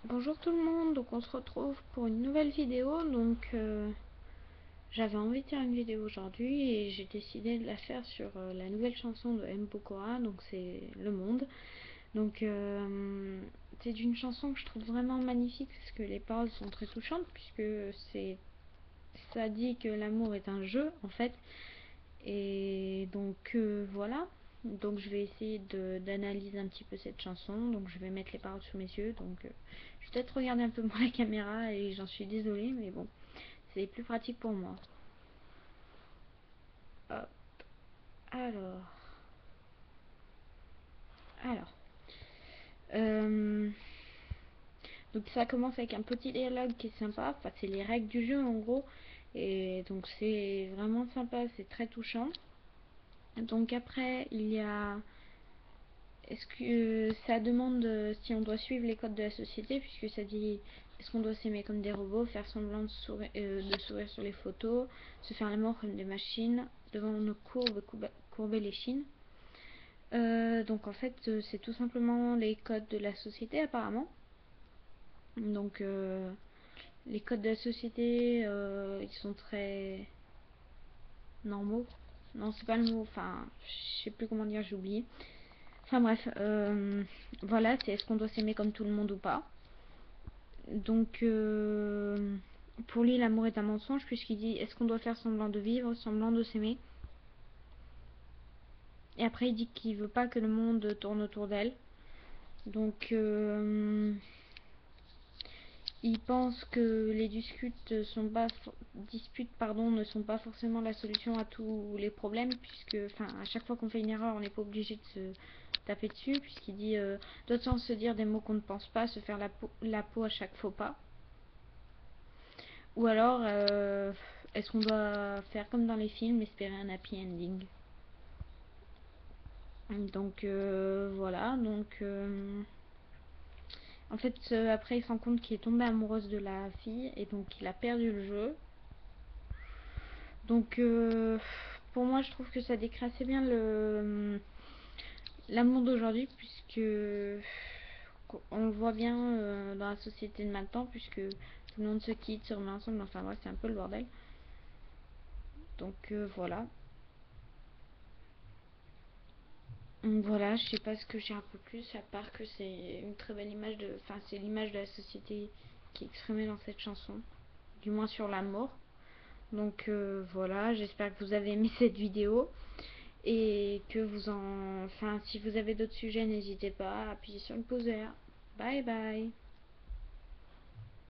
Bonjour tout le monde, donc on se retrouve pour une nouvelle vidéo. J'avais envie de faire une vidéo aujourd'hui et j'ai décidé de la faire sur la nouvelle chanson de M. Pokora, donc c'est Le Monde. C'est une chanson que je trouve vraiment magnifique parce que les paroles sont très touchantes, puisque ça dit que l'amour est un jeu en fait. Et voilà. Donc je vais essayer d'analyser un petit peu cette chanson. Donc je vais mettre les paroles sous mes yeux. Je vais peut-être regarder un peu moins la caméra et j'en suis désolée, mais bon, c'est plus pratique pour moi. Hop. Alors. Alors. Euh, donc ça commence avec un petit dialogue qui est sympa. Enfin, c'est les règles du jeu en gros. Et donc c'est vraiment sympa, c'est très touchant. Donc après, il y a est-ce que ça demande si on doit suivre les codes de la société, puisque ça dit est-ce qu'on doit s'aimer comme des robots, faire semblant de sourire sur les photos, se faire l'amour comme des machines, devant nos courbes, courber les chines. Donc en fait, c'est tout simplement les codes de la société apparemment. Donc les codes de la société, ils sont très normaux. Non, c'est pas le mot, enfin, je sais plus comment dire, j'ai oublié. Enfin bref, voilà, c'est est-ce qu'on doit s'aimer comme tout le monde ou pas. Donc, pour lui, l'amour est un mensonge, puisqu'il dit est-ce qu'on doit faire semblant de vivre, semblant de s'aimer. Et après, il dit qu'il veut pas que le monde tourne autour d'elle. Donc, il pense que les disputes ne sont pas forcément la solution à tous les problèmes, puisque, enfin, à chaque fois qu'on fait une erreur, on n'est pas obligé de se taper dessus, puisqu'il dit d'autres sens se dire des mots qu'on ne pense pas, se faire la peau à chaque faux pas. Ou alors, est-ce qu'on doit faire comme dans les films, espérer un happy ending. Voilà, en fait, après il se rend compte qu'il est tombé amoureuse de la fille et donc il a perdu le jeu. Donc pour moi, je trouve que ça décrit assez bien l'amour d'aujourd'hui, puisque on le voit bien dans la société de maintenant, puisque tout le monde se quitte, se remet ensemble, enfin bref, c'est un peu le bordel. Voilà. Voilà, je sais pas ce que j'ai un peu plus, à part que c'est une très belle image de. Enfin, c'est l'image de la société qui est exprimée dans cette chanson, du moins sur l'amour. Voilà, j'espère que vous avez aimé cette vidéo et que vous en. Enfin, si vous avez d'autres sujets, n'hésitez pas à appuyer sur le pouce vert. Bye bye!